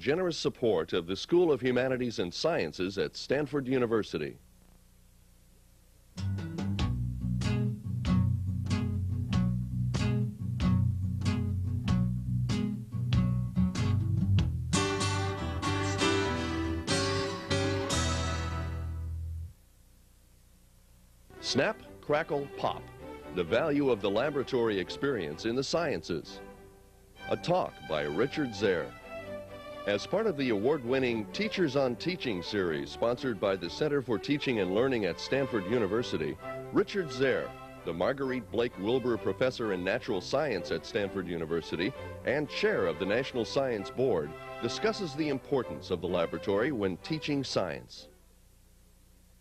generous support of the School of Humanities and Sciences at Stanford University. Snap, Crackle, Pop, the value of the laboratory experience in the sciences. A talk by Richard Zare. As part of the award-winning Teachers on Teaching series sponsored by the Center for Teaching and Learning at Stanford University, Richard Zare, the Marguerite Blake Wilbur Professor in Natural Science at Stanford University and Chair of the National Science Board, discusses the importance of the laboratory when teaching science.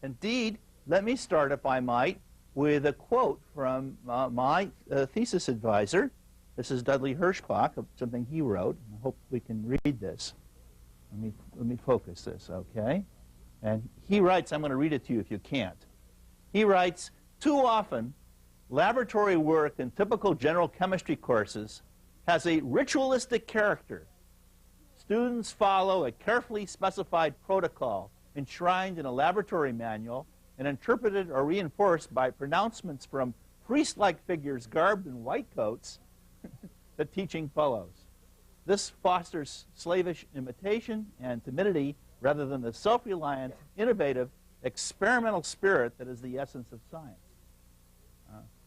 Indeed, let me start, if I might, with a quote from my thesis advisor. This is Dudley Hirschbach, of something he wrote. I hope we can read this. Let me focus this, okay? And he writes, I'm going to read it to you if you can't. He writes, "Too often, laboratory work in typical general chemistry courses has a ritualistic character. Students follow a carefully specified protocol enshrined in a laboratory manual and interpreted or reinforced by pronouncements from priest-like figures garbed in white coats. The teaching follows. This fosters slavish imitation and timidity rather than the self-reliant, innovative, experimental spirit that is the essence of science."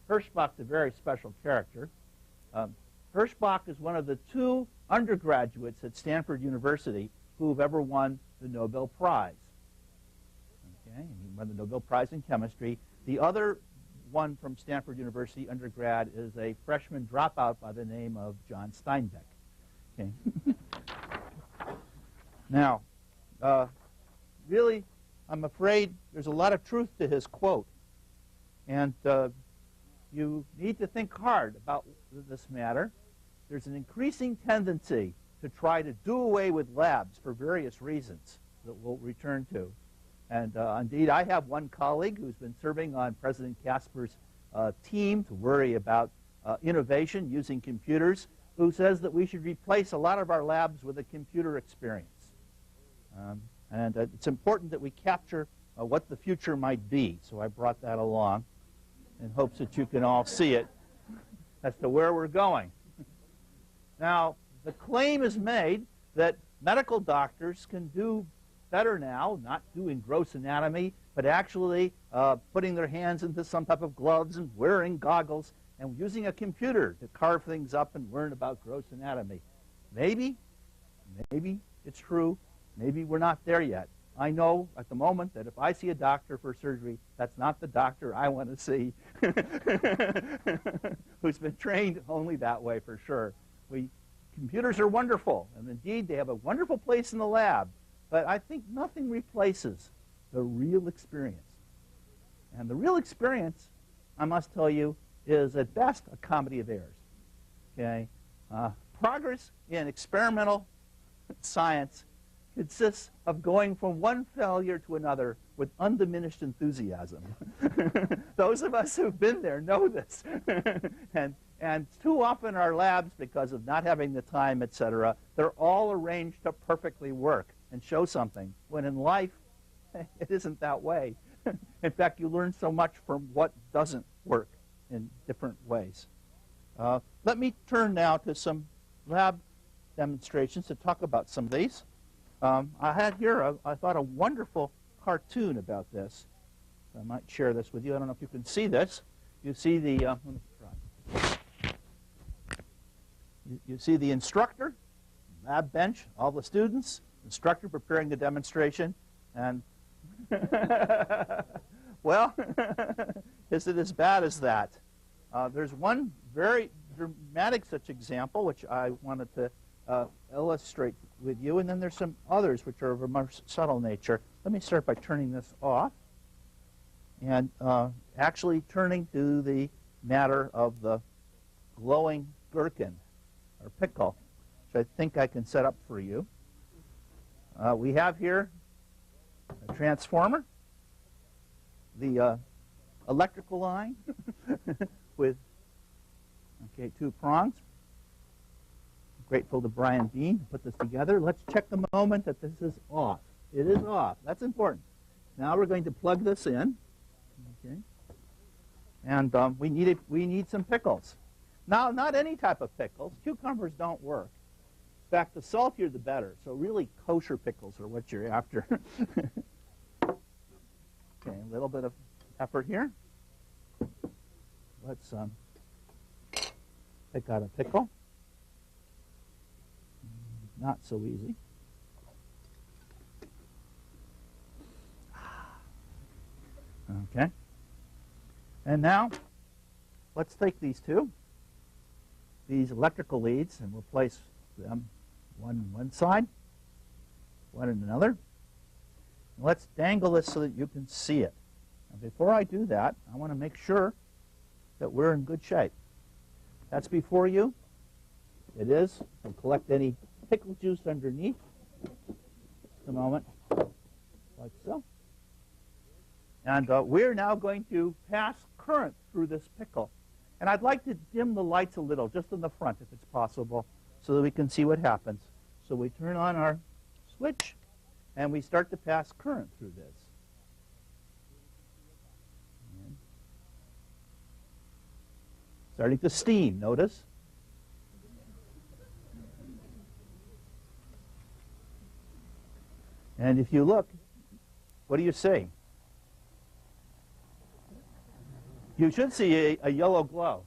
Hirschbach's a very special character. Hirschbach is one of the 2 undergraduates at Stanford University who have ever won the Nobel Prize. Okay, and he won the Nobel Prize in chemistry. The other one from Stanford University undergrad is a freshman dropout by the name of John Steinbeck. Okay. Now, really, I'm afraid there's a lot of truth to his quote. And you need to think hard about this matter. There's an increasing tendency to try to do away with labs for various reasons that we'll return to. And indeed, I have one colleague who's been serving on President Casper's team to worry about innovation using computers, who says that we should replace a lot of our labs with a computer experience. And it's important that we capture what the future might be. So I brought that along in hopes that you can all see it as to where we're going. Now, the claim is made that medical doctors can do better now, not doing gross anatomy, but actually putting their hands into some type of gloves and wearing goggles and using a computer to carve things up and learn about gross anatomy. Maybe it's true. Maybe we're not there yet. I know at the moment that if I see a doctor for surgery, that's not the doctor I want to see, who's been trained only that way for sure. Computers are wonderful, and indeed they have a wonderful place in the lab, but I think nothing replaces the real experience. And the real experience, I must tell you, is at best a comedy of errors. Okay? Progress in experimental science consists of going from one failure to another with undiminished enthusiasm. Those of us who've been there know this. And too often our labs, because of not having the time, etc., they're all arranged to perfectly work and show something, when in life, it isn't that way. In fact, you learn so much from what doesn't work in different ways. Let me turn now to some lab demonstrations to talk about some of these. I had here, I thought, a wonderful cartoon about this. I might share this with you. I don't know if you can see this. You see the, let me try. You see the instructor, lab bench, all the students, instructor preparing the demonstration, and well, is it as bad as that? There's one very dramatic such example which I wanted to illustrate with you, and then there's some others which are of a more subtle nature. Let me start by turning this off and actually turning to the matter of the glowing gherkin or pickle, which I think I can set up for you. We have here a transformer, the electrical line with 2 prongs. grateful to Brian Bean to put this together. Let's check the moment that this is off. It is off. That's important. Now we're going to plug this in. Okay. And we need some pickles. Now, not any type of pickles. Cucumbers don't work. In fact, the saltier the better. So really kosher pickles are what you're after. Okay, a little bit of effort here. Let's pick out a pickle. Not so easy. Okay. And now, let's take these electrical leads, and we'll place them one side, one in another. And let's dangle this so that you can see it. Now, before I do that, I want to make sure that we're in good shape. That's before you. It is. We'll collect any pickle juice underneath. Just a moment, like so. And we're now going to pass current through this pickle. And I'd like to dim the lights a little, just in the front if it's possible, so that we can see what happens. So we turn on our switch, and we start to pass current through this. And starting to steam, notice. And if you look, what do you see? You should see a yellow glow,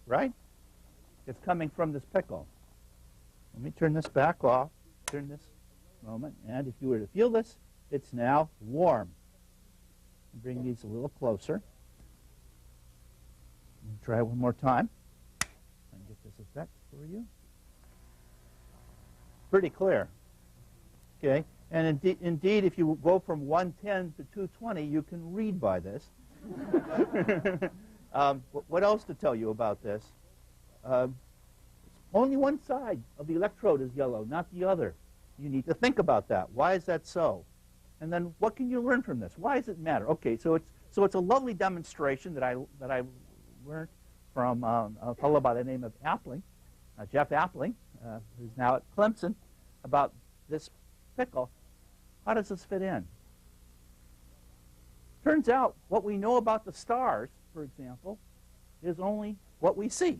right? It's coming from this pickle. Let me turn this back off, turn this moment, and if you were to feel this, it's now warm. Bring these a little closer. Try one more time. And get this effect for you. Pretty clear. Okay, and indeed, if you go from 110 to 220, you can read by this. What else to tell you about this? Only one side of the electrode is yellow, not the other. You need to think about that. Why is that so? And then what can you learn from this? Why does it matter? Okay, so it's a lovely demonstration that I learned from a fellow by the name of Appling, Jeff Appling, who's now at Clemson, about this pickle. How does this fit in? Turns out what we know about the stars, for example, is only what we see.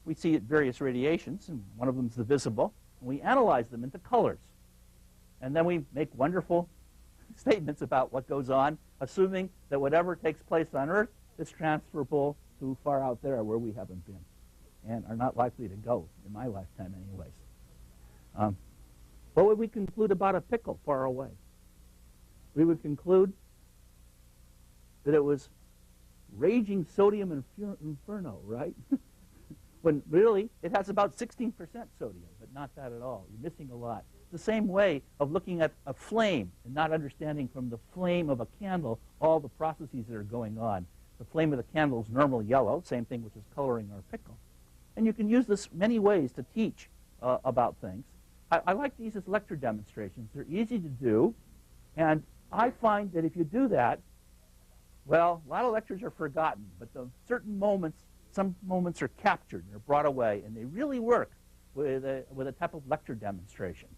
We see at various radiations, and one of them is the visible, and we analyze them into colors. And then we make wonderful statements about what goes on, assuming that whatever takes place on Earth is transferable to far out there where we haven't been and are not likely to go in my lifetime anyways. What would we conclude about a pickle far away? We would conclude that it was raging sodium inferno, right? When really it has about 16% sodium, but not that at all. You're missing a lot. It's the same way of looking at a flame and not understanding from the flame of a candle all the processes that are going on. The flame of the candle is normally yellow, same thing which is coloring our pickle. And you can use this many ways to teach about things. I like these as lecture demonstrations. They're easy to do, and I find that if you do that, well, a lot of lectures are forgotten, but the certain moments, some moments are captured and are brought away, and they really work with a type of lecture demonstration.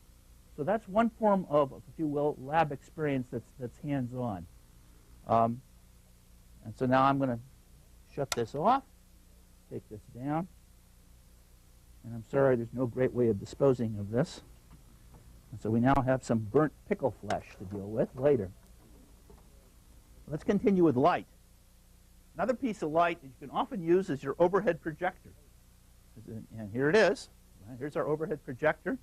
So that's one form of, if you will, lab experience that's hands-on. And so now I'm going to shut this off, take this down, and I'm sorry there's no great way of disposing of this. And so we now have some burnt pickle flesh to deal with later. Let's continue with light. Another piece of light that you can often use is your overhead projector. And here it is. Here's our overhead projector.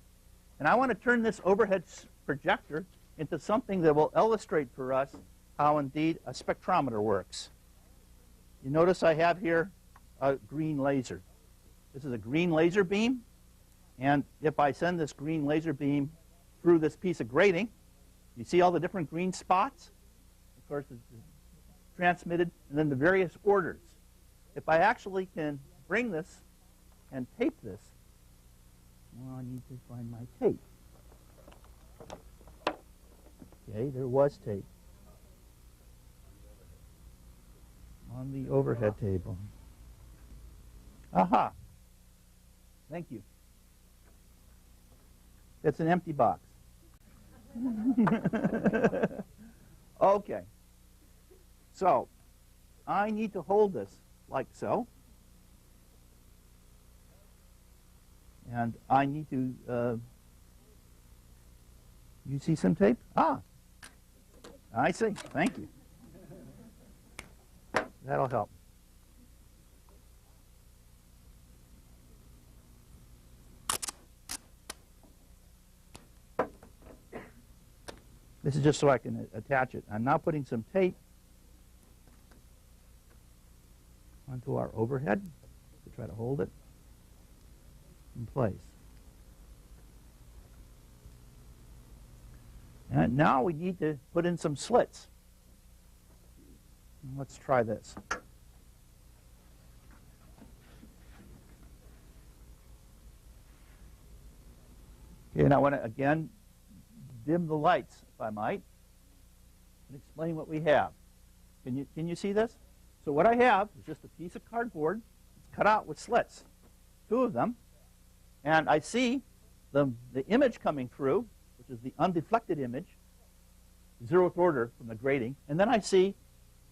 And I want to turn this overhead projector into something that will illustrate for us how indeed a spectrometer works. You notice I have here a green laser. This is a green laser beam. And if I send this green laser beam through this piece of grating, you see all the different green spots? Of course, it's transmitted, and then the various orders. If I actually can bring this and tape this, well, I need to find my tape. Okay, there was tape on the overhead table. Aha! Thank you. It's an empty box. Okay. So, I need to hold this like so. And I need to, you see some tape? Ah, I see. Thank you. That'll help. This is just so I can attach it. I'm now putting some tape onto our overhead to try to hold it in place. And now we need to put in some slits. Let's try this. Okay, and I want to, again, dim the lights, if I might, and explain what we have. Can you see this? So what I have is just a piece of cardboard. It's cut out with slits, 2 of them, and I see the image coming through, which is the undeflected image, 0th order from the grating, and then I see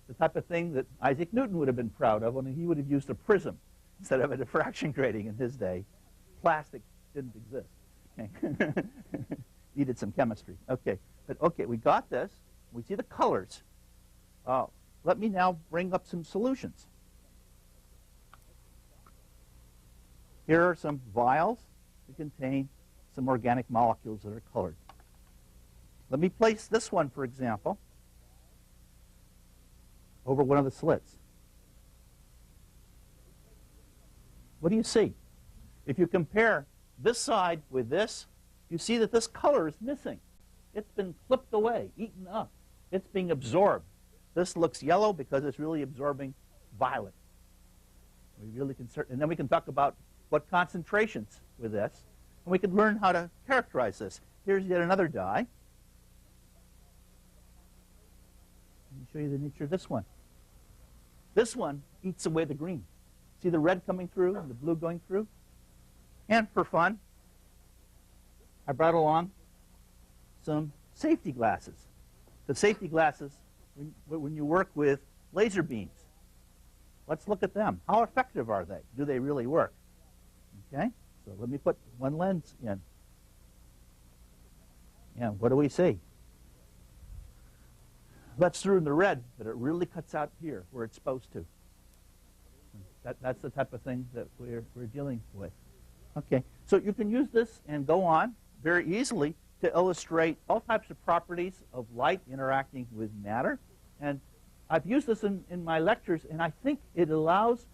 the type of thing that Isaac Newton would have been proud of when he would have used a prism instead of a diffraction grating in his day. Plastic didn't exist. Okay. Needed some chemistry. Okay, but okay, we got this. We see the colors. Let me now bring up some solutions. Here are some vials that contain some organic molecules that are colored. Let me place this one, for example, over one of the slits. What do you see? If you compare this side with this, you see that this color is missing. It's been clipped away, eaten up. It's being absorbed. This looks yellow because it's really absorbing violet. We really can, and then we can talk about what concentrations with this, and we can learn how to characterize this. Here's yet another dye. Let me show you the nature of this one. This one eats away the green. See the red coming through and the blue going through? And for fun, I brought along some safety glasses. The safety glasses, when you work with laser beams, let's look at them. How effective are they? Do they really work? Okay, so let me put one lens in. And what do we see? That's through in the red, but it really cuts out here where it's supposed to. That's the type of thing that we're dealing with. Okay, so you can use this and go on very easily to illustrate all types of properties of light interacting with matter. And I've used this in my lectures, and I think it allows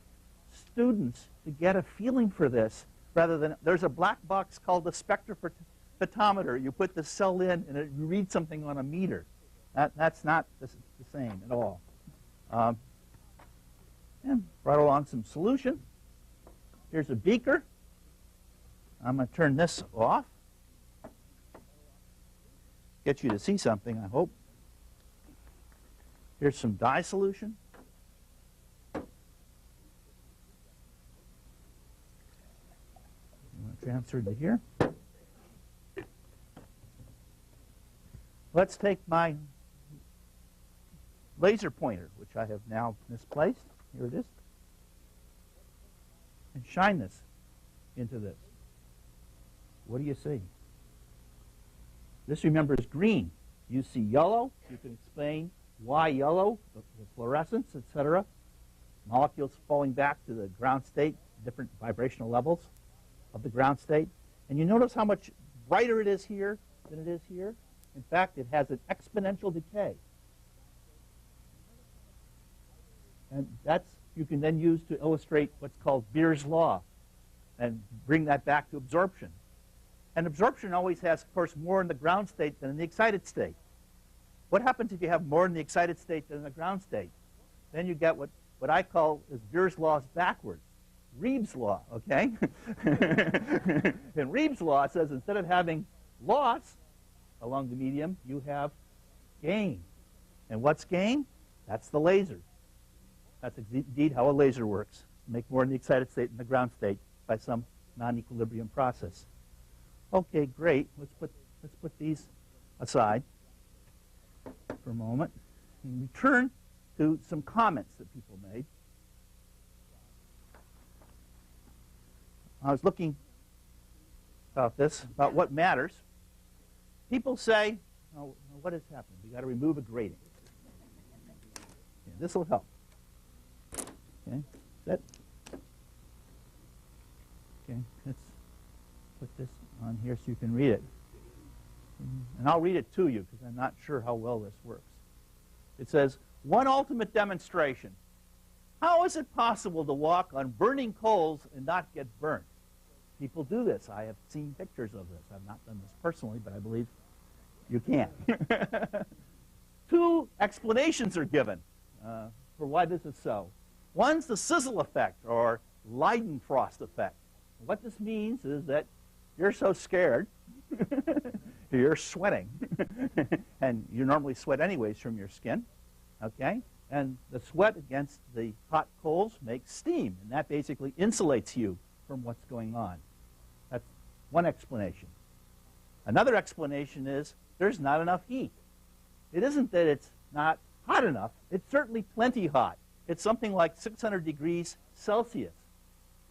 students to get a feeling for this rather than, there's a black box called the spectrophotometer. You put the cell in and it reads something on a meter. That's not the same at all. And brought along some solution. Here's a beaker. I'm going to turn this off. Get you to see something, I hope. Here's some dye solution. I'm going to transfer to here. Let's take my laser pointer, which I have now misplaced. Here it is. And shine this into this. What do you see? This, remember, is green. You see yellow. You can explain why yellow, the fluorescence, etc. Molecules falling back to the ground state, different vibrational levels of the ground state. And you notice how much brighter it is here than it is here? In fact, it has an exponential decay. And that's, you can then use to illustrate what's called Beer's law and bring that back to absorption. And absorption always has, of course, more in the ground state than in the excited state. What happens if you have more in the excited state than in the ground state? Then you get what I call is Beer's laws backwards. Reeves' law, okay? And Reeves' law says instead of having loss along the medium, you have gain. And what's gain? That's the laser. That's indeed how a laser works. Make more in the excited state than the ground state by some non-equilibrium process. Okay, great. Let's put these aside for a moment and return to some comments that people made. I was looking about this, about what matters. People say, oh, what has happened? We got to remove a grating. Yeah, this will help. Okay, that. Okay, let's put this on here so you can read it. And I'll read it to you because I'm not sure how well this works. It says, one ultimate demonstration. How is it possible to walk on burning coals and not get burnt? People do this. I have seen pictures of this. I've not done this personally, but I believe you can. Two explanations are given for why this is so. One's the sizzle effect, or Leidenfrost effect. What this means is that you're so scared, you're sweating, and you normally sweat anyways from your skin, okay? And the sweat against the hot coals makes steam, and that basically insulates you from what's going on. That's one explanation. Another explanation is there's not enough heat. It isn't that it's not hot enough. It's certainly plenty hot. It's something like 600 degrees Celsius.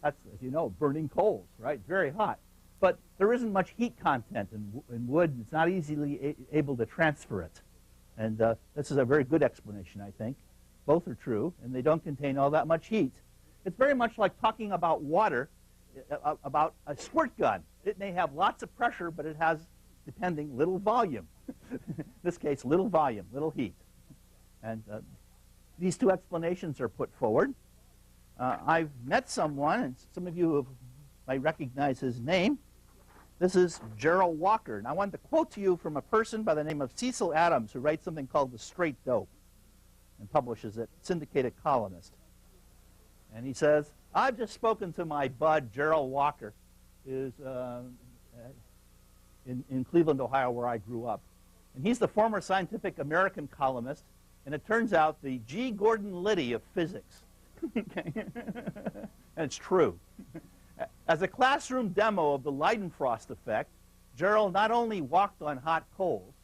That's, as you know, burning coals, right? Very hot. But there isn't much heat content in wood, and it's not easily able to transfer it. And this is a very good explanation, I think. Both are true, and they don't contain all that much heat. It's very much like talking about water, about a squirt gun. It may have lots of pressure, but it has, depending, little volume. In this case, little volume, little heat. And these two explanations are put forward. I've met someone, and some of you might recognize his name. This is Gerald Walker. And I wanted to quote to you from a person by the name of Cecil Adams, who writes something called The Straight Dope and publishes it, syndicated columnist. And he says, I've just spoken to my bud, Gerald Walker, who's in Cleveland, Ohio, where I grew up. And he's the former Scientific American columnist, and it turns out the G. Gordon Liddy of physics. Okay. And it's true. As a classroom demo of the Leidenfrost effect, Gerald not only walked on hot coals,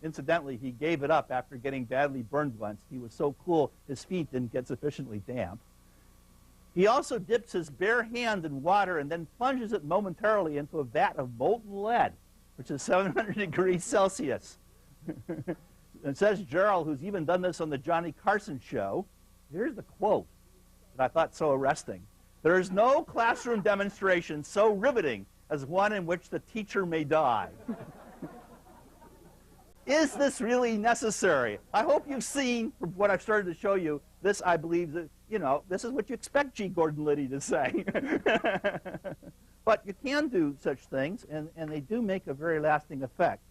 incidentally, he gave it up after getting badly burned once. He was so cool, his feet didn't get sufficiently damp. He also dips his bare hand in water and then plunges it momentarily into a vat of molten lead, which is 700 degrees Celsius. It says Gerald, who's even done this on the Johnny Carson show. Here's the quote that I thought so arresting. There is no classroom demonstration so riveting as one in which the teacher may die. Is this really necessary? I hope you've seen from what I've started to show you, this I believe that, you know, this is what you expect G. Gordon Liddy to say. But you can do such things, and they do make a very lasting effect.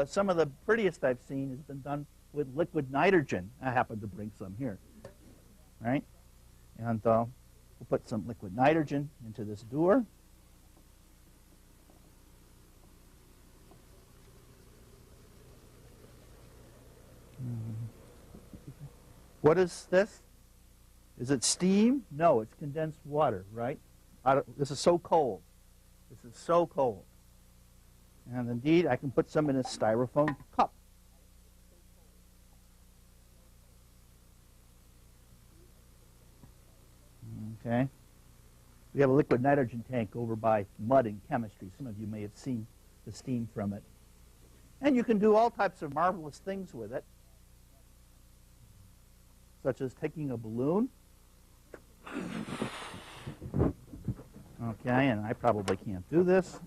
Some of the prettiest I've seen has been done with liquid nitrogen. I happen to bring some here. Right? And we'll put some liquid nitrogen into this door. What is this? Is it steam? No, it's condensed water, right? This is so cold. This is so cold. And indeed, I can put some in a styrofoam cup. Okay. We have a liquid nitrogen tank over by mud and chemistry. Some of you may have seen the steam from it. And you can do all types of marvelous things with it, such as taking a balloon. Okay, and I probably can't do this.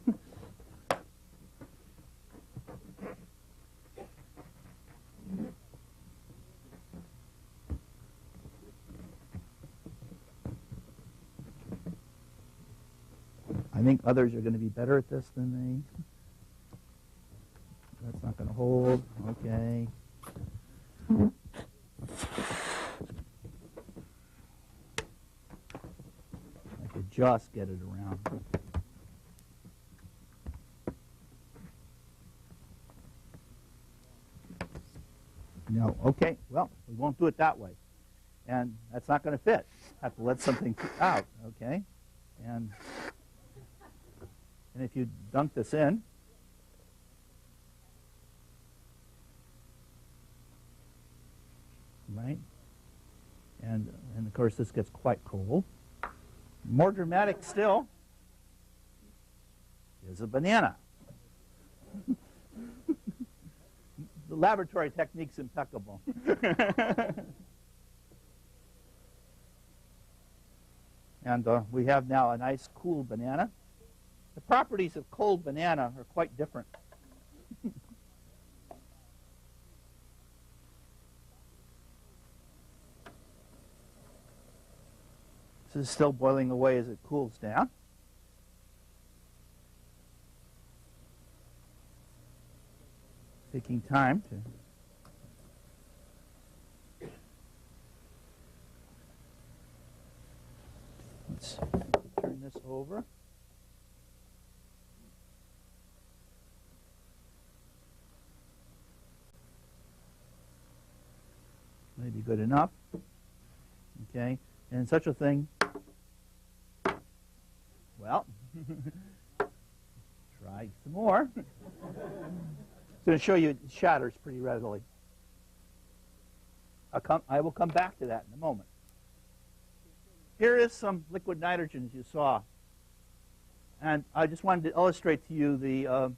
I think others are going to be better at this than me. That's not going to hold. Okay. I could just get it around. No. Okay. Well, we won't do it that way. And that's not going to fit. I have to let something out. Okay. And if you dunk this in, And of course, this gets quite cold. More dramatic still is a banana. The laboratory technique's impeccable. And we have now a nice cool banana. The properties of cold banana are quite different. This is still boiling away as it cools down. Taking time to let's turn this over. Maybe good enough. Okay, and such a thing. Well, try some more. It's going to show you it shatters pretty readily. I will come back to that in a moment. Here is some liquid nitrogen, as you saw. And I just wanted to illustrate to you the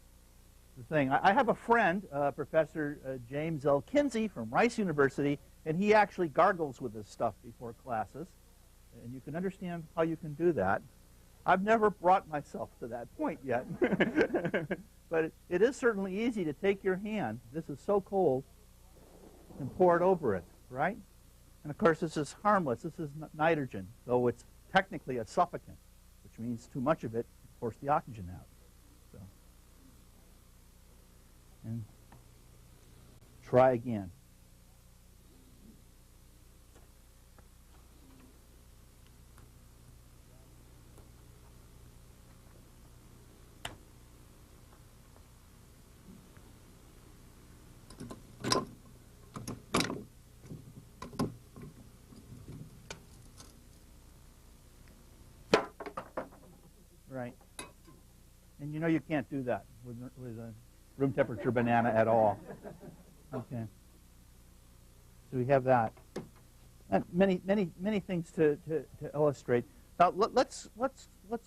thing. I have a friend, Professor James L. Kinsey from Rice University, and he actually gargles with this stuff before classes. And you can understand how you can do that. I've never brought myself to that point yet. But it is certainly easy to take your hand. This is so cold, and pour it over it, right? And of course, this is harmless. This is nitrogen, though it's technically a suffocant, which means too much of it forces the oxygen out. So, and try again. Right. And you know you can't do that with a room temperature banana at all. Okay. So we have that. And many things to illustrate. Now let's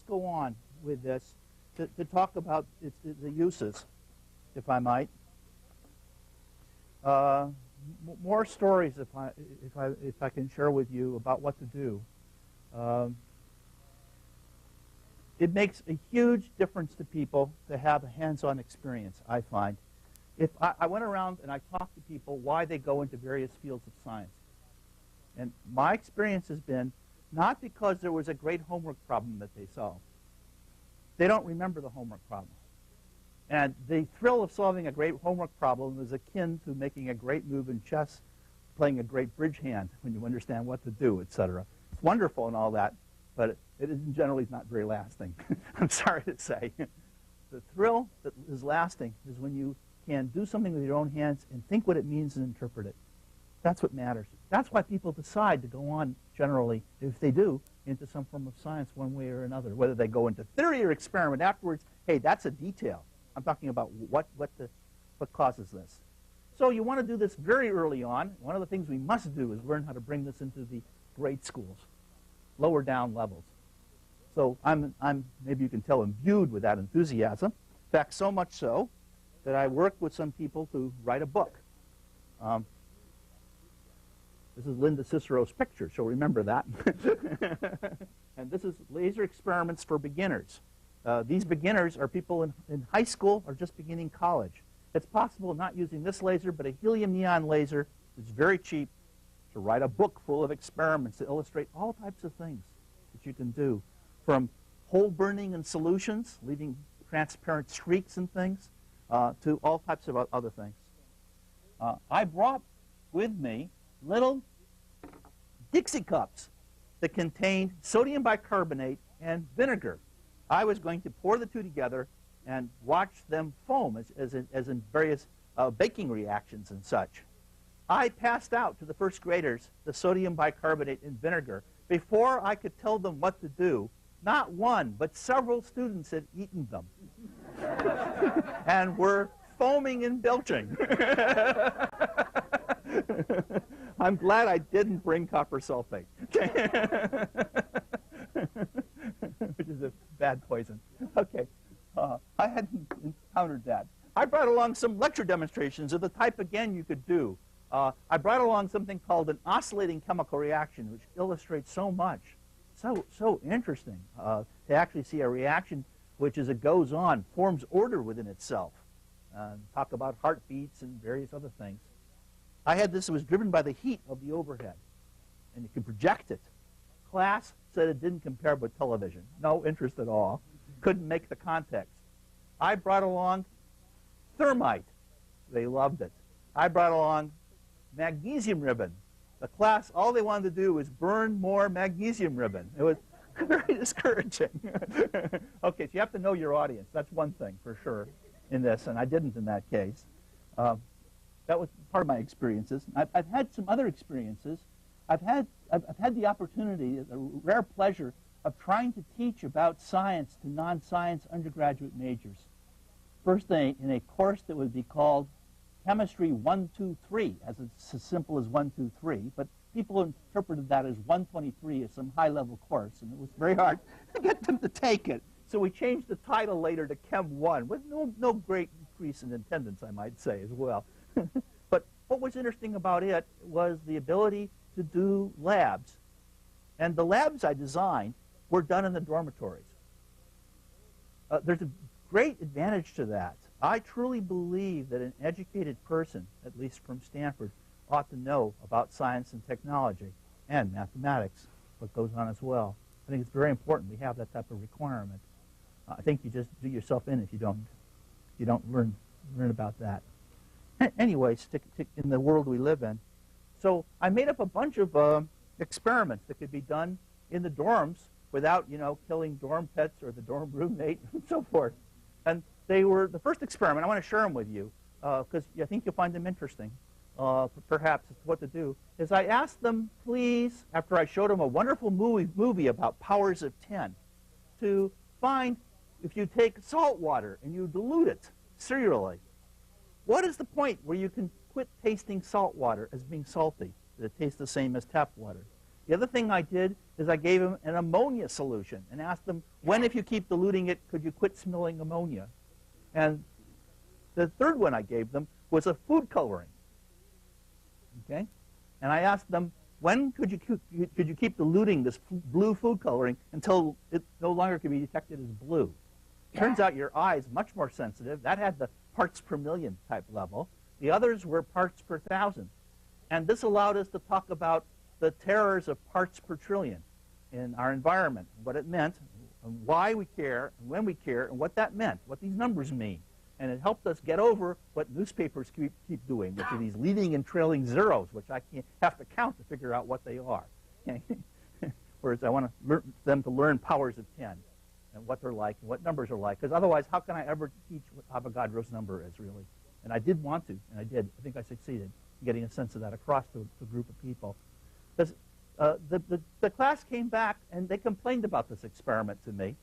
go on with this to talk about the uses, if I might. More stories, if I can share with you about what to do. It makes a huge difference to people to have a hands-on experience, I find. If I went around and I talked to people why they go into various fields of science. And my experience has been not because there was a great homework problem that they solved. They don't remember the homework problem. And the thrill of solving a great homework problem is akin to making a great move in chess, playing a great bridge hand when you understand what to do, etc. It's wonderful and all that, but it is generally not very lasting. I'm sorry to say. The thrill that is lasting is when you can do something with your own hands and think what it means and interpret it. That's what matters. That's why people decide to go on, generally, if they do, into some form of science one way or another. Whether they go into theory or experiment afterwards, hey, that's a detail. I'm talking about what causes this. So you want to do this very early on. One of the things we must do is learn how to bring this into the grade schools, lower down levels. So I'm maybe you can tell, imbued with that enthusiasm. In fact, so much so that I worked with some people to write a book. This is Linda Cicero's picture, so remember that. And this is laser experiments for beginners. These beginners are people in high school or just beginning college. It's possible, not using this laser, but a helium neon laser is very cheap, to write a book full of experiments to illustrate all types of things that you can do, from hole burning in solutions, leaving transparent streaks and things, to all types of other things. I brought with me little Dixie cups that contained sodium bicarbonate and vinegar. I was going to pour the two together and watch them foam as in various baking reactions and such. I passed out to the first graders the sodium bicarbonate and vinegar before I could tell them what to do. Not one, but several students had eaten them and were foaming and belching. I'm glad I didn't bring copper sulfate, which is a bad poison. Okay, I hadn't encountered that. I brought along some lecture demonstrations of the type, again, you could do. I brought along something called an oscillating chemical reaction, which illustrates so much. So interesting to actually see a reaction which, as it goes on, forms order within itself. Talk about heartbeats and various other things. I had this, it was driven by the heat of the overhead, and you could project it. Class said it didn't compare with television. No interest at all. Couldn't make the context. I brought along thermite. They loved it. I brought along magnesium ribbon. The class, all they wanted to do was burn more magnesium ribbon. It was very discouraging. Okay, so you have to know your audience. That's one thing for sure in this, and I didn't in that case. That was part of my experiences. I've had some other experiences. I've had the opportunity, the rare pleasure, of trying to teach about science to non-science undergraduate majors. First thing, in a course that would be called Chemistry 123, as it's as simple as 1, 2, 3, but people interpreted that as 123 as some high-level course, and it was very hard to get them to take it. So we changed the title later to Chem 1, with no great increase in attendance, I might say, as well. But what was interesting about it was the ability to do labs. And the labs I designed were done in the dormitories. There's a great advantage to that. I truly believe that an educated person, at least from Stanford, ought to know about science and technology and mathematics, what goes on as well. I think it's very important we have that type of requirement. I think you just do yourself in if you don't learn about that. Anyway, stick in the world we live in. So I made up a bunch of experiments that could be done in the dorms without, killing dorm pets or the dorm roommate and so forth. And they were the first experiment. I want to share them with you because I think you'll find them interesting. Perhaps what to do is I asked them, please, after I showed them a wonderful movie about powers of 10, to find if you take salt water and you dilute it serially, what is the point where you can quit tasting salt water as being salty, that it tastes the same as tap water? The other thing I did is I gave them an ammonia solution and asked them, when, if you keep diluting it, could you quit smelling ammonia? And the third one I gave them was a food coloring. Okay? And I asked them, when could you keep diluting this blue food coloring until it no longer can be detected as blue? Turns out your eye is much more sensitive. That had the parts per million type level. The others were parts per thousand. And this allowed us to talk about the terrors of parts per trillion in our environment, what it meant, and why we care, and when we care, and what that meant, what these numbers mean. And it helped us get over what newspapers keep doing, which are these leading and trailing zeros, which I have to count to figure out what they are. Whereas I want them to learn powers of 10 and what they're like and what numbers are like. Because otherwise, how can I ever teach what Avogadro's number is, really? And I did want to, and I did. I think I succeeded in getting a sense of that across to a group of people. Because the class came back, and they complained about this experiment to me.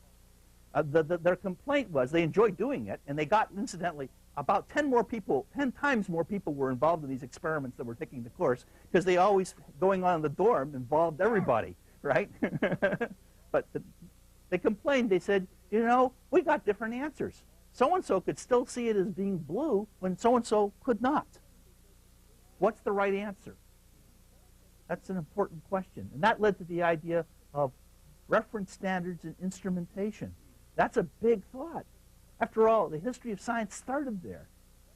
Their complaint was they enjoyed doing it, and they got, incidentally, about 10 times more people were involved in these experiments that were taking the course, because they always, going on in the dorm, involved everybody, right? But they complained. They said, we got different answers. So-and-so could still see it as being blue when so-and-so could not. What's the right answer? That's an important question. And that led to the idea of reference standards and instrumentation. That's a big thought. After all, the history of science started there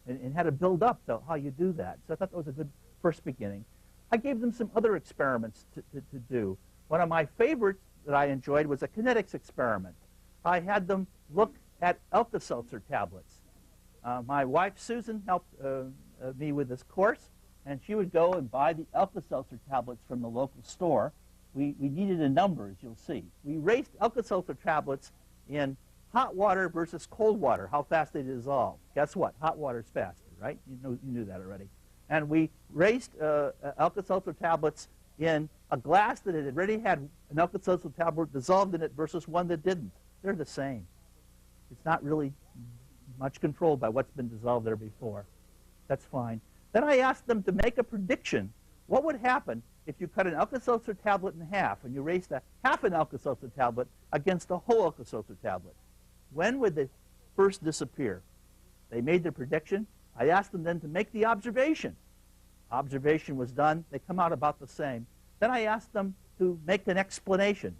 and had to build up to how you do that. So I thought that was a good first beginning. I gave them some other experiments to do. One of my favorites that I enjoyed was a kinetics experiment. I had them look at Alka-Seltzer tablets. My wife, Susan, helped me with this course, and she would go and buy the Alka-Seltzer tablets from the local store. We needed a number, as you'll see. We raced Alka-Seltzer tablets in hot water versus cold water, how fast they dissolve. Guess what? Hot water's faster, right? You knew that already. And we raced Alka-Seltzer tablets in a glass that had already had an Alka-Seltzer tablet dissolved in it versus one that didn't. They're the same. It's not really much controlled by what's been dissolved there before. That's fine. Then I asked them to make a prediction what would happen if you cut an Alka-Seltzer tablet in half and you raised a half an Alka-Seltzer tablet against a whole Alka-Seltzer tablet? When would they first disappear? They made their prediction. I asked them then to make the observation. Observation was done. They come out about the same. Then I asked them to make an explanation.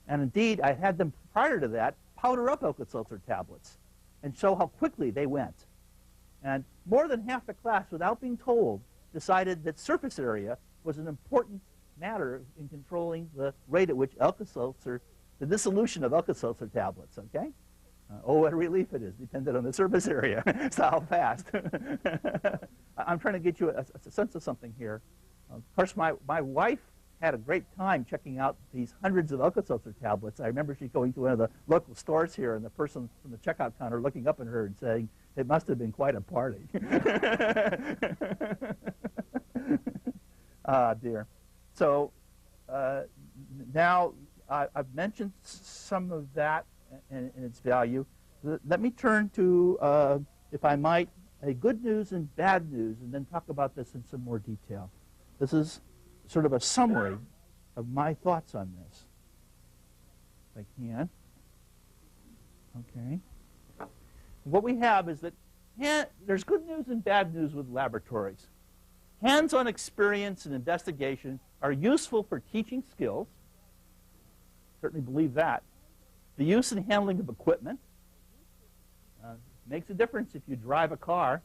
And indeed, I had them, prior to that, powder up Alka-Seltzer tablets and show how quickly they went. And more than half the class, without being told, decided that surface area was an important matter in controlling the rate at which Alka-Seltzer, the dissolution of Alka-Seltzer tablets, okay? Oh, what a relief it is, dependent on the surface area. So how fast. I'm trying to get you a sense of something here. Of course, my wife had a great time checking out these hundreds of Alka-Seltzer tablets. I remember she going to one of the local stores here, and the person from the checkout counter looking up at her and saying, "It must have been quite a party." Ah, dear. So now I've mentioned some of that and its value. Let me turn to, if I might, a good news and bad news, and then talk about this in some more detail. This is sort of a summary of my thoughts on this, if I can. Okay. What we have is that there's good news and bad news with laboratories. Hands-on experience and investigation are useful for teaching skills. Certainly believe that. The use and handling of equipment makes a difference if you drive a car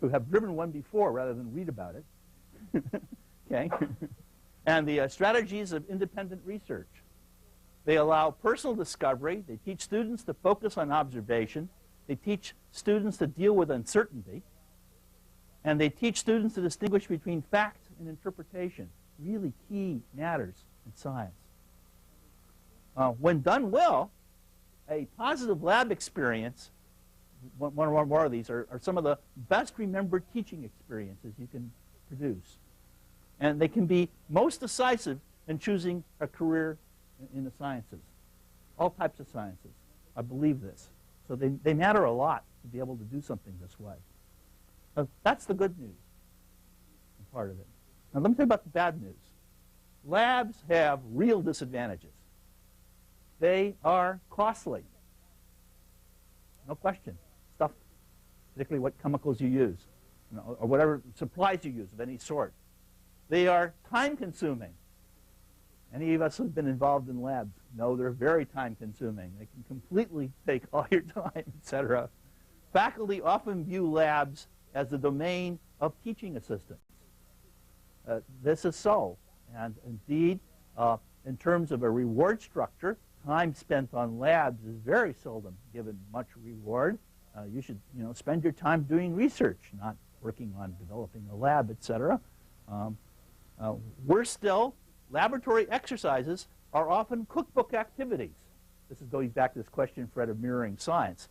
to have driven one before rather than read about it. Okay. And the strategies of independent research. They allow personal discovery. They teach students to focus on observation. They teach students to deal with uncertainty. And they teach students to distinguish between fact and interpretation. Really key matters in science. When done well, a positive lab experience, one or more of these, are some of the best remembered teaching experiences you can produce. And they can be most decisive in choosing a career in the sciences, all types of sciences. I believe this. So they matter a lot to be able to do something this way. That's the good news, part of it. Now let me tell you about the bad news. Labs have real disadvantages. They are costly. No question. Stuff, particularly what chemicals you use, or whatever supplies you use of any sort. They are time-consuming. Any of us who've been involved in labs know they're very time-consuming. They can completely take all your time, etc. Faculty often view labs as the domain of teaching assistants. This is so. And indeed, in terms of a reward structure, time spent on labs is very seldom given much reward. You should, spend your time doing research, not working on developing a lab, etc. Worse still, laboratory exercises are often cookbook activities. This is going back to this question, Fred, of mirroring science.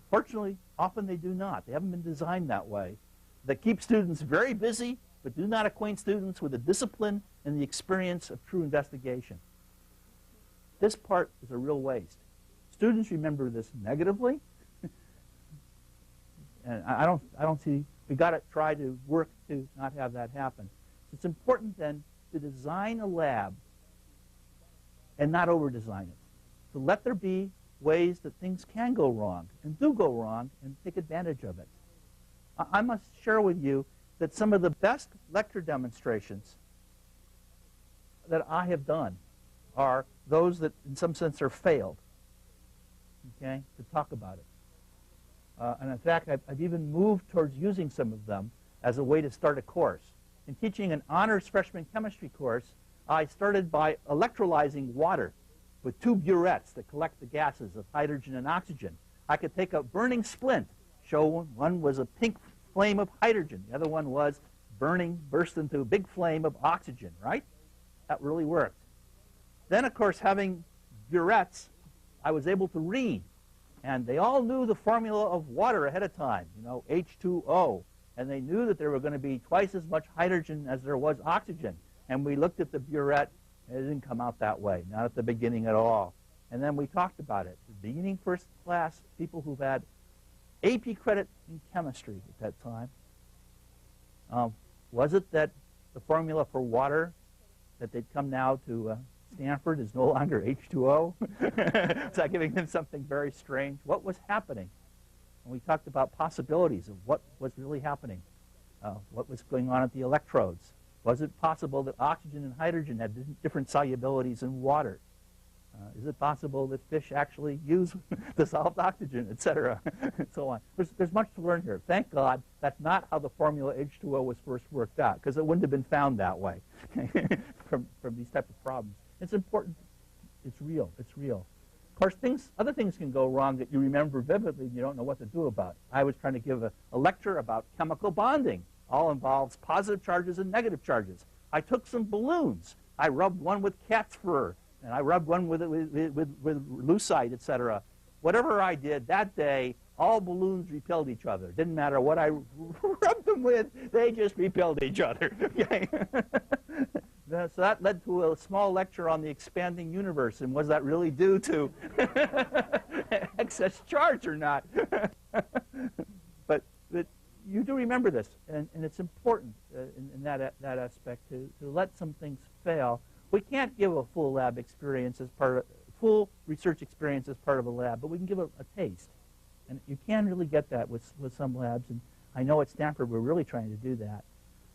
Fortunately, often they do not. They haven't been designed that way. They keep students very busy, but do not acquaint students with the discipline and the experience of true investigation. This part is a real waste. Students remember this negatively, and I don't see. We got to try to work to not have that happen. It's important then to design a lab and not over-design it. To let there be ways that things can go wrong and do go wrong and take advantage of it. I must share with you that some of the best lecture demonstrations that I have done are those that in some sense are failed, okay, to talk about it. And in fact, I've even moved towards using some of them as a way to start a course. In teaching an honors freshman chemistry course, I started by electrolyzing water with two burettes that collect the gases of hydrogen and oxygen. I could take a burning splint, show one was a pink flame of hydrogen, the other one was burst into a big flame of oxygen, right? That really worked. Then, of course, having burettes, I was able to read. And they all knew the formula of water ahead of time, H2O. And they knew that there were going to be twice as much hydrogen as there was oxygen. And we looked at the burette, and it didn't come out that way, not at the beginning at all. And then we talked about it. The beginning first class, people who've had AP credit in chemistry at that time, Was it that the formula for water that they'd come now to Stanford is no longer H2O? Is that giving them something very strange? What was happening? And we talked about possibilities of what was really happening. What was going on at the electrodes? Was it possible that oxygen and hydrogen had different solubilities in water? Is it possible that fish actually use dissolved oxygen, et cetera, and so on? There's much to learn here. Thank God that's not how the formula H2O was first worked out, because it wouldn't have been found that way from these type of problems. It's important. It's real. It's real. Of course, other things can go wrong that you remember vividly and you don't know what to do about. I was trying to give a lecture about chemical bonding. All involves positive charges and negative charges. I took some balloons. I rubbed one with cat's fur, and I rubbed one with lucite, etc. Whatever I did that day, all balloons repelled each other. Didn't matter what I rubbed them with, they just repelled each other. Okay? So that led to a small lecture on the expanding universe, and was that really due to excess charge or not? but you do remember this, and it's important in that aspect to let some things fail. We can't give a full lab experience as full research experience as part of a lab, but we can give a taste. And you can really get that with some labs, and I know at Stanford we're really trying to do that.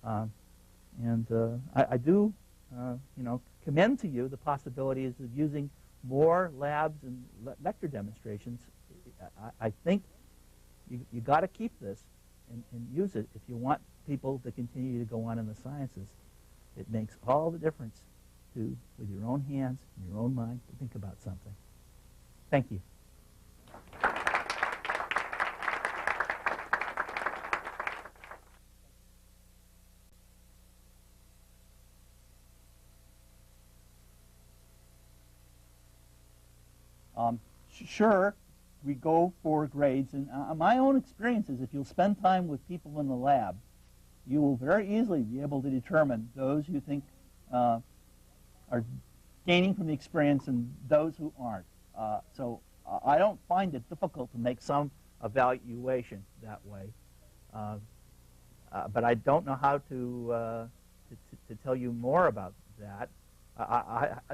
I do, commend to you the possibilities of using more labs and lecture demonstrations. I think you got to keep this and use it if you want people to continue to go on in the sciences. It makes all the difference with your own hands and your own mind to think about something. Thank you. Sure, we go for grades, and my own experience is if you'll spend time with people in the lab, you will very easily be able to determine those you think are gaining from the experience and those who aren't. So I don't find it difficult to make some evaluation that way, but I don't know how to tell you more about that.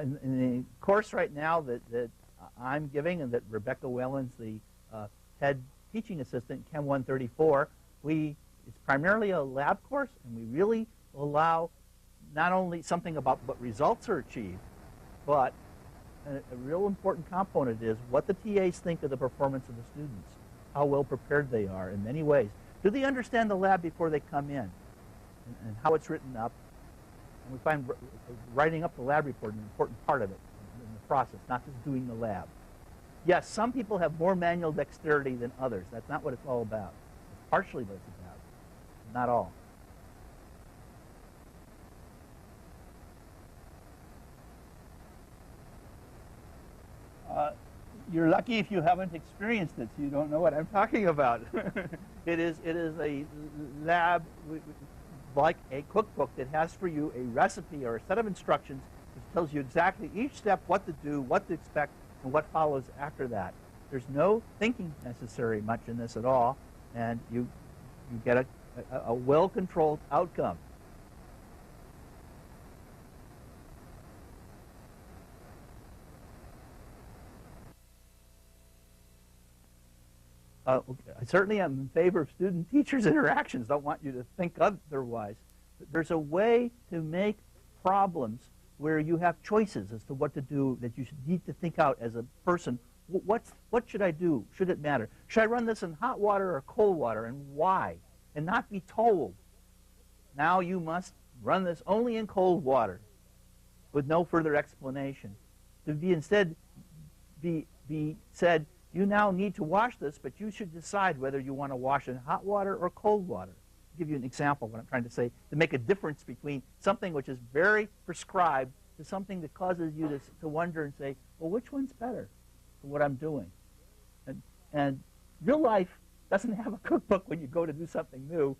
In the course right now that I'm giving, and that Rebecca Whelans, the head teaching assistant, Chem 134, it's primarily a lab course, and we really allow not only something about what results are achieved, but a real important component is what the TAs think of the performance of the students, how well prepared they are in many ways. Do they understand the lab before they come in, and how it's written up? And we find writing up the lab report an important part of it in the process, not just doing the lab. Yes, some people have more manual dexterity than others. That's not what it's all about. It's partially what it's about, not all. You're lucky if you haven't experienced it, so you don't know what I'm talking about. It is a lab like a cookbook that has for you a recipe or a set of instructions that tells you exactly each step, what to do, what to expect, and what follows after that. There's no thinking necessary much in this at all, and you get a well-controlled outcome. I certainly am in favor of student-teachers interactions. Don't want you to think otherwise. But there's a way to make problems where you have choices as to what to do that you need to think out as a person. What should I do? Should it matter? Should I run this in hot water or cold water, and why? And not be told, now you must run this only in cold water with no further explanation. To be instead be said, you now need to wash this, but you should decide whether you want to wash in hot water or cold water. I'll give you an example of what I'm trying to say, to make a difference between something which is very prescribed to something that causes you to wonder and say, well, which one's better for what I'm doing? And real life doesn't have a cookbook when you go to do something new.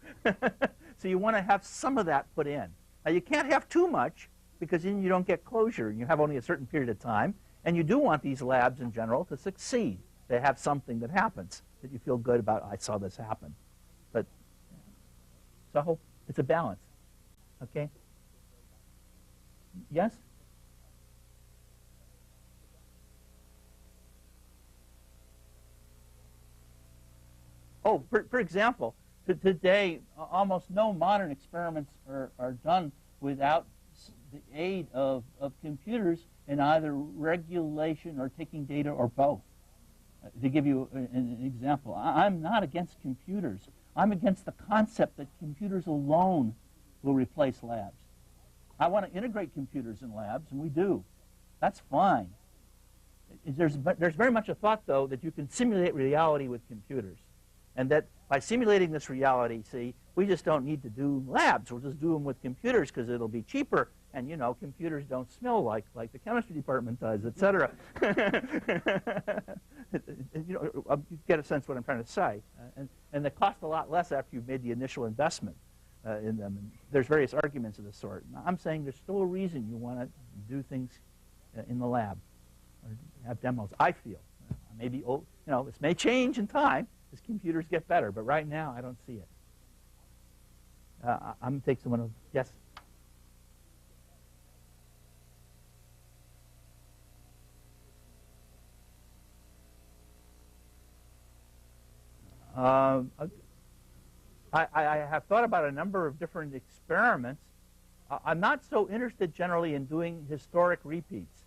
So you want to have some of that put in. Now, you can't have too much, because then you don't get closure. You have only a certain period of time. And you do want these labs in general to succeed. They have something that happens that you feel good about. I saw this happen. But so it's a balance. Okay? Yes? Oh, for example, today, almost no modern experiments are done without the aid of computers in either regulation or taking data or both. To give you an example, I'm not against computers. I'm against the concept that computers alone will replace labs. I want to integrate computers in labs, and we do. That's fine. There's very much a thought, though, that you can simulate reality with computers. And that by simulating this reality, see, we just don't need to do labs. We'll just do them with computers because it'll be cheaper. And, you know, computers don't smell like the chemistry department does, et cetera. You know, you get a sense of what I'm trying to say. And they cost a lot less after you've made the initial investment in them. And there's various arguments of this sort. And I'm saying there's still a reason you want to do things in the lab or have demos, I feel. Maybe, you know, this may change in time as computers get better, but right now I don't see it. I'm going to take someone else. Yes? I have thought about a number of different experiments. I'm not so interested generally in doing historic repeats.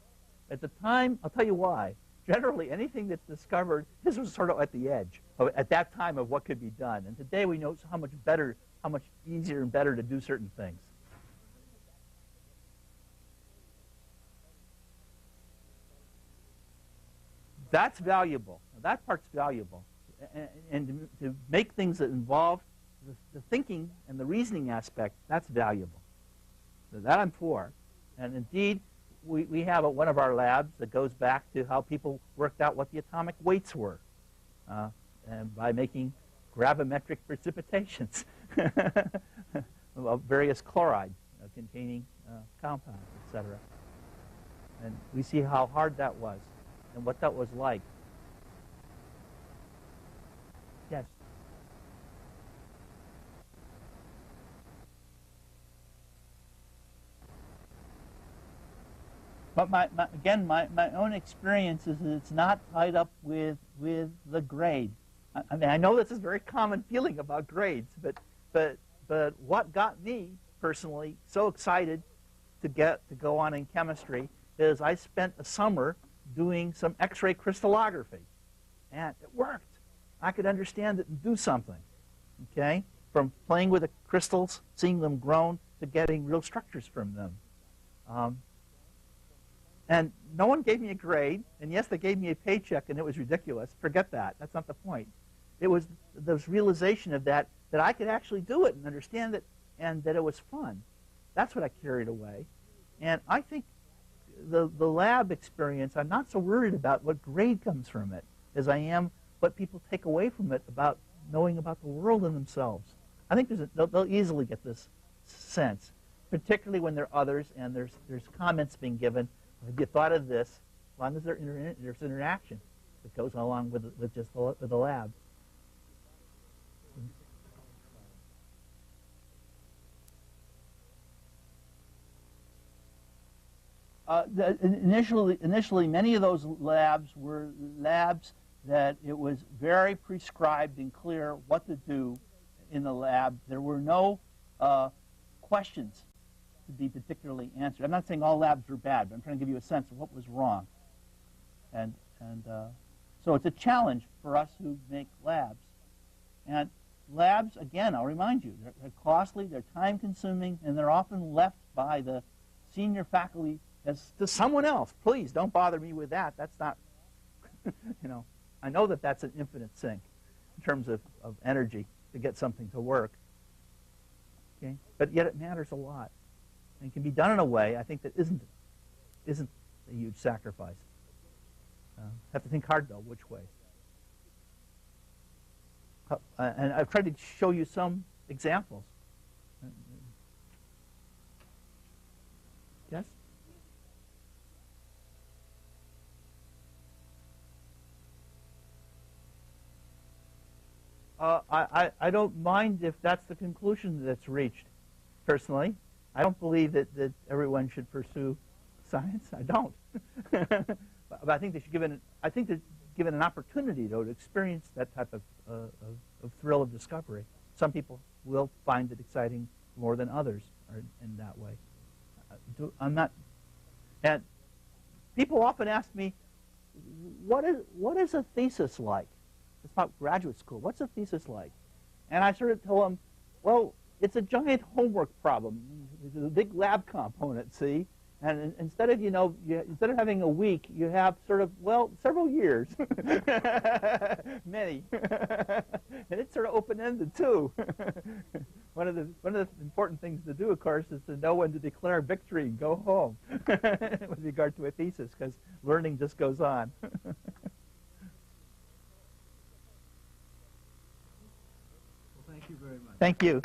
At the time, I'll tell you why. Generally, anything that's discovered, this was sort of at the edge at that time of what could be done. And today we know how much better, how much easier and better to do certain things. That's valuable. That part's valuable. And to make things that involve the thinking and the reasoning aspect, that's valuable. So that I'm for. And indeed, we have one of our labs that goes back to how people worked out what the atomic weights were and by making gravimetric precipitations of various chlorides containing compounds, etc. And we see how hard that was and what that was like. Yes. But again, my own experience is that it's not tied up with the grade. I mean, I know this is a very common feeling about grades, but what got me personally so excited to go on in chemistry is I spent a summer doing some X-ray crystallography, and it worked. I could understand it and do something. Okay, from playing with the crystals, seeing them grown, to getting real structures from them. And no one gave me a grade, and yes, they gave me a paycheck, and it was ridiculous. Forget that. That's not the point. It was this realization of that I could actually do it and understand it, and that it was fun. That's what I carried away. And I think the lab experience, I'm not so worried about what grade comes from it as I am what people take away from it about knowing about the world and themselves. I think they'll easily get this sense, particularly when there are others and there's comments being given. Have you thought of this? As long as there's interaction that goes along with just the lab. Initially, many of those labs were labs that it was very prescribed and clear what to do in the lab. There were no questions to be particularly answered. I'm not saying all labs were bad, but I'm trying to give you a sense of what was wrong. And so it's a challenge for us who make labs. And labs, again, I'll remind you, they're costly, they're time-consuming, and they're often left by the senior faculty as to someone else. Please, don't bother me with that. That's not, you know, I know that that's an infinite sink in terms of energy to get something to work. Okay? But yet it matters a lot. And can be done in a way, I think, that isn't a huge sacrifice. Have to think hard, though, which way. And I've tried to show you some examples. Yes? I don't mind if that's the conclusion that's reached, personally. I don't believe that everyone should pursue science. I don't. But I think they should given an opportunity, though, to experience that type of thrill of discovery. Some people will find it exciting more than others in that way. I'm not. And people often ask me, what is a thesis like? It's about graduate school. What's a thesis like? And I sort of tell them, well, it's a giant homework problem. There's a big lab component, see? And instead of, instead of having a week, you have sort of, well, several years. Many. And it's sort of open-ended, too. One of the important things to do, of course, is to know when to declare victory and go home with regard to a thesis, because learning just goes on. Well, thank you very much. Thank you.